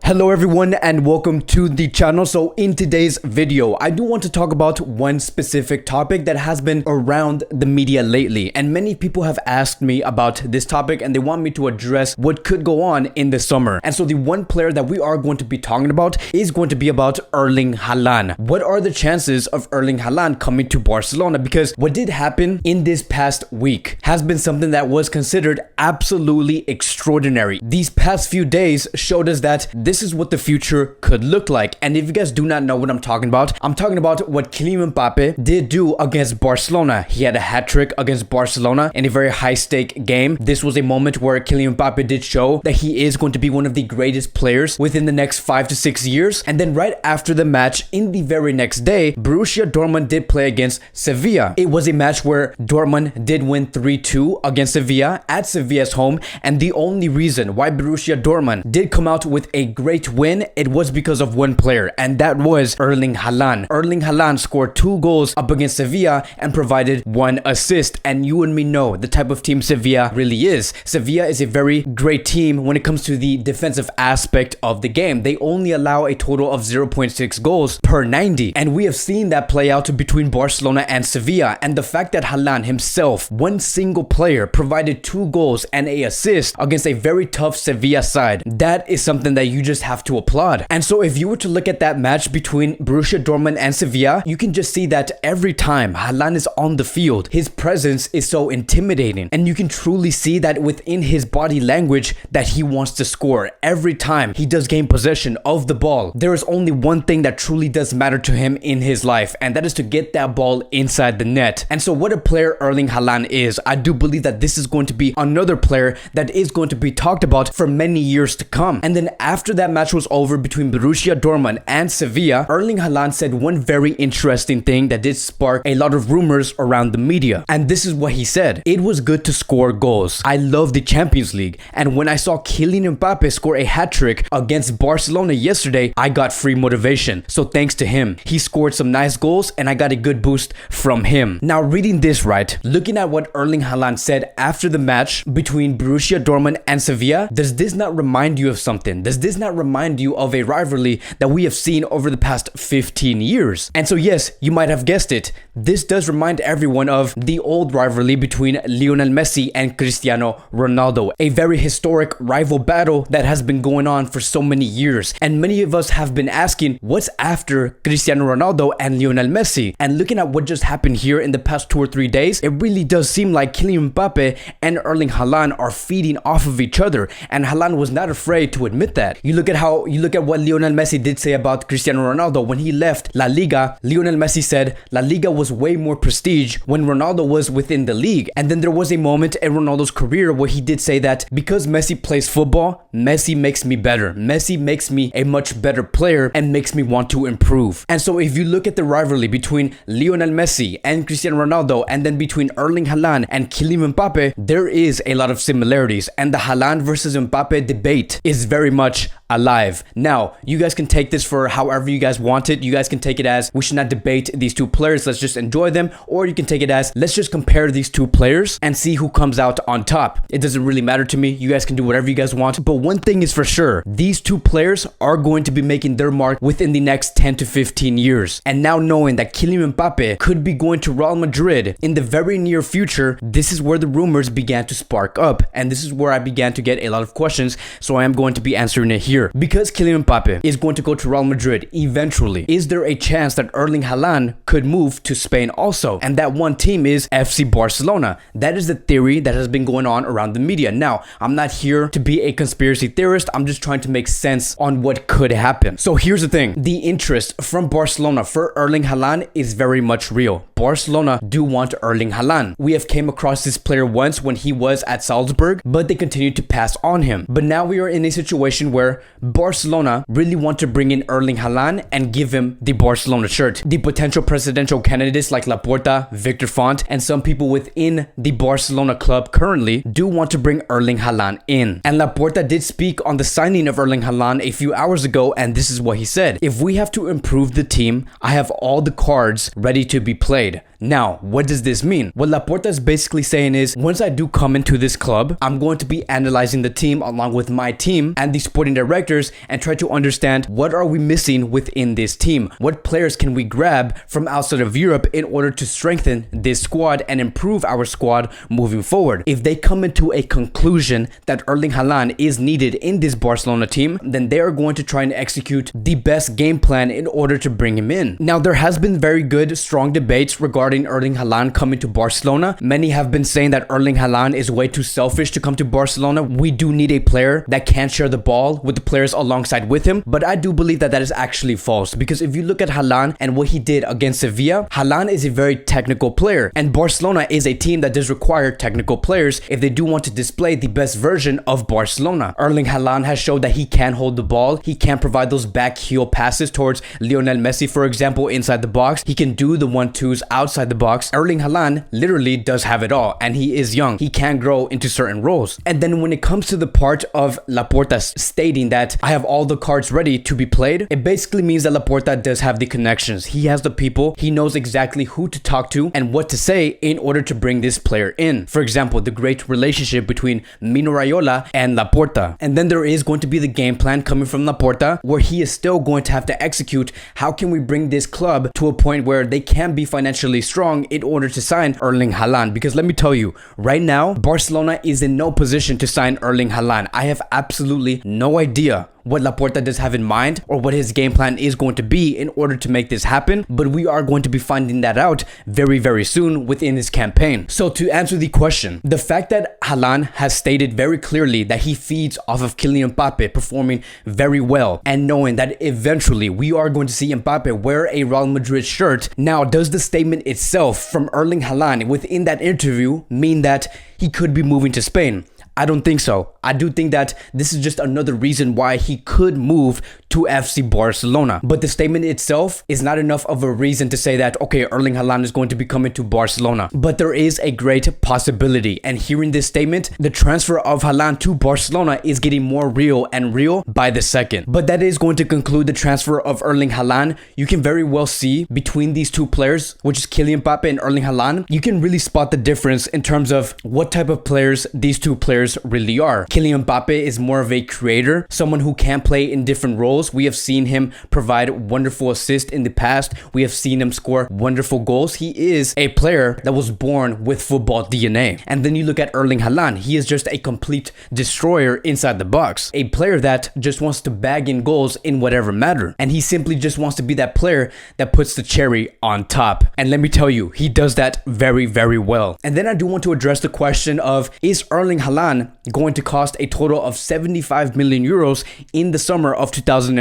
Hello everyone and welcome to the channel. So in today's video, I do want to talk about one specific topic that has been around the media lately. And many people have asked me about this topic and they want me to address what could go on in the summer. And so the one player that we are going to be talking about is going to be about Erling Haaland. What are the chances of Erling Haaland coming to Barcelona? Because what did happen in this past week has been something that was considered absolutely extraordinary. These past few days showed us that this is what the future could look like. And if you guys do not know what I'm talking about what Kylian Mbappe did do against Barcelona. He had a hat trick against Barcelona in a very high stake game. This was a moment where Kylian Mbappe did show that he is going to be one of the greatest players within the next 5 to 6 years. And then right after the match, in the very next day, Borussia Dortmund did play against Sevilla. It was a match where Dortmund did win 3-2 against Sevilla at Sevilla's home. And the only reason why Borussia Dortmund did come out with a great win, it was because of one player, and that was Erling Haaland. Erling Haaland scored 2 goals up against Sevilla and provided 1 assist. And you and me know the type of team Sevilla really is. Sevilla is a very great team when it comes to the defensive aspect of the game. They only allow a total of 0.6 goals per 90. And we have seen that play out between Barcelona and Sevilla. And the fact that Haaland himself, one single player, provided 2 goals and an assist against a very tough Sevilla side, that is something that you just have to applaud. And so if you were to look at that match between Borussia Dortmund and Sevilla, you can just see that every time Haaland is on the field, his presence is so intimidating. And you can truly see that within his body language that he wants to score. Every time he does gain possession of the ball, there is only one thing that truly does matter to him in his life, and that is to get that ball inside the net. And so what a player Erling Haaland is, I do believe that this is going to be another player that is going to be talked about for many years to come. And then after that match was over between Borussia Dortmund and Sevilla, Erling Haaland said one very interesting thing that did spark a lot of rumors around the media. And this is what he said: "It was good to score goals. I love the Champions League. And when I saw Kylian Mbappe score a hat-trick against Barcelona yesterday, I got free motivation. So thanks to him. He scored some nice goals and I got a good boost from him." Now reading this right, looking at what Erling Haaland said after the match between Borussia Dortmund and Sevilla, does this not remind you of something? Does this not remind you of a rivalry that we have seen over the past 15 years? And so yes, you might have guessed it, this does remind everyone of the old rivalry between Lionel Messi and Cristiano Ronaldo, a very historic rival battle that has been going on for so many years. And many of us have been asking, what's after Cristiano Ronaldo and Lionel Messi? And looking at what just happened here in the past 2 or 3 days, it really does seem like Kylian Mbappe and Erling Haaland are feeding off of each other, and Haaland was not afraid to admit that. You look at what Lionel Messi did say about Cristiano Ronaldo when he left La Liga. Lionel Messi said La Liga was way more prestige when Ronaldo was within the league. And then there was a moment in Ronaldo's career where he did say that because Messi plays football, Messi makes me better. Messi makes me a much better player and makes me want to improve. And so if you look at the rivalry between Lionel Messi and Cristiano Ronaldo, and then between Erling Haaland and Kylian Mbappe, there is a lot of similarities. And the Haaland versus Mbappe debate is very much alive. Now, you guys can take this for however you guys want it. You guys can take it as we should not debate these 2 players, let's just enjoy them. Or you can take it as let's just compare these 2 players and see who comes out on top. It doesn't really matter to me. You guys can do whatever you guys want. But one thing is for sure, these 2 players are going to be making their mark within the next 10 to 15 years. And now knowing that Kylian Mbappe could be going to Real Madrid in the very near future, this is where the rumors began to spark up. And this is where I began to get a lot of questions. So I am going to be answering it here. Because Kylian Mbappe is going to go to Real Madrid eventually, is there a chance that Erling Haaland could move to Spain also? And that one team is FC Barcelona. That is the theory that has been going on around the media. Now, I'm not here to be a conspiracy theorist. I'm just trying to make sense on what could happen. So here's the thing. The interest from Barcelona for Erling Haaland is very much real. Barcelona do want Erling Haaland. We have came across this player once when he was at Salzburg, but they continued to pass on him. But now we are in a situation where Barcelona really want to bring in Erling Haaland and give him the Barcelona shirt. The potential presidential candidates like Laporta, Victor Font, and some people within the Barcelona club currently do want to bring Erling Haaland in. And Laporta did speak on the signing of Erling Haaland a few hours ago, and this is what he said: "If we have to improve the team, I have all the cards ready to be played. Now, what does this mean? What Laporta is basically saying is, once I do come into this club, I'm going to be analyzing the team along with my team and the sporting directors and try to understand what are we missing within this team? What players can we grab from outside of Europe in order to strengthen this squad and improve our squad moving forward? If they come into a conclusion that Erling Haaland is needed in this Barcelona team, then they are going to try and execute the best game plan in order to bring him in. Now, there has been very good, strong debates regarding Erling Haaland coming to Barcelona. Many have been saying that Erling Haaland is way too selfish to come to Barcelona. We do need a player that can share the ball with the players alongside with him, but I do believe that that is actually false, because if you look at Haaland and what he did against Sevilla, Haaland is a very technical player, and Barcelona is a team that does require technical players if they do want to display the best version of Barcelona. Erling Haaland has showed that he can hold the ball, he can provide those back heel passes towards Lionel Messi, for example, inside the box. He can do the 1-2s outside the box. Erling Haaland literally does have it all, and he is young. He can grow into certain roles. And then when it comes to the part of Laporta stating that I have all the cards ready to be played, it basically means that Laporta does have the connections. He has the people. He knows exactly who to talk to and what to say in order to bring this player in. For example, the great relationship between Mino Raiola and Laporta. And then there is going to be the game plan coming from Laporta, where he is still going to have to execute how can we bring this club to a point where they can be financially strong in order to sign Erling Haaland. Because let me tell you, right now, Barcelona is in no position to sign Erling Haaland. I have absolutely no idea what Laporta does have in mind or what his game plan is going to be in order to make this happen, but we are going to be finding that out very, very soon within his campaign. So to answer the question, the fact that Haaland has stated very clearly that he feeds off of Kylian Mbappe performing very well, and knowing that eventually we are going to see Mbappe wear a Real Madrid shirt. Now, does the statement itself from Erling Haaland within that interview mean that he could be moving to Spain? I don't think so. I do think that this is just another reason why he could move to FC Barcelona. But the statement itself is not enough of a reason to say that, okay, Erling Haaland is going to be coming to Barcelona. But there is a great possibility. And hearing this statement, the transfer of Haaland to Barcelona is getting more real and real by the second. But that is going to conclude the transfer of Erling Haaland. You can very well see between these two players, which is Kylian Mbappe and Erling Haaland, you can really spot the difference in terms of what type of players these two players really are. Kylian Mbappe is more of a creator, someone who can play in different roles. We have seen him provide wonderful assists in the past. We have seen him score wonderful goals. He is a player that was born with football DNA. And then you look at Erling Haaland. He is just a complete destroyer inside the box. A player that just wants to bag in goals in whatever matter. And he simply just wants to be that player that puts the cherry on top. And let me tell you, he does that very, very well. And then I do want to address the question of, is Erling Haaland going to cost a total of 75 million euros in the summer of 2021?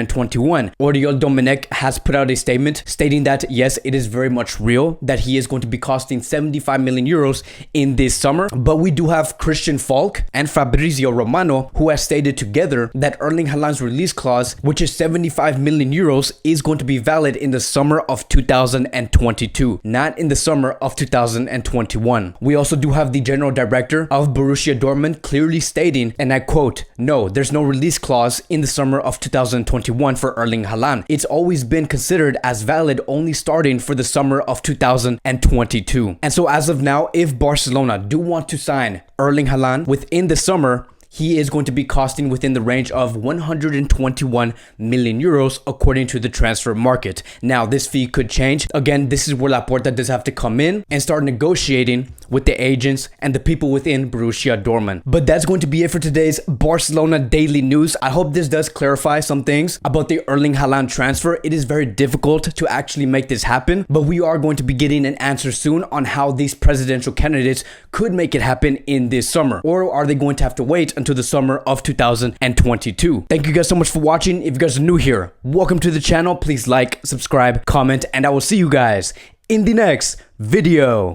Oriol Domènech has put out a statement stating that yes, it is very much real that he is going to be costing 75 million euros in this summer. But we do have Christian Falk and Fabrizio Romano who has stated together that Erling Haaland's release clause, which is 75 million euros, is going to be valid in the summer of 2022, not in the summer of 2021. We also do have the general director of Borussia Dortmund clearly stating, and I quote, "No, there's no release clause in the summer of 2021 for Erling Haaland. It's always been considered as valid only starting for the summer of 2022. And so as of now, if Barcelona do want to sign Erling Haaland within the summer, he is going to be costing within the range of 121 million euros according to the transfer market. Now, this fee could change. Again, this is where Laporta does have to come in and start negotiating with the agents and the people within Borussia Dortmund. But that's going to be it for today's Barcelona Daily News. I hope this does clarify some things about the Erling Haaland transfer. It is very difficult to actually make this happen, but we are going to be getting an answer soon on how these presidential candidates could make it happen in this summer. Or are they going to have to wait until the summer of 2022? Thank you guys so much for watching. If you guys are new here, welcome to the channel. Please like, subscribe, comment, and I will see you guys in the next video.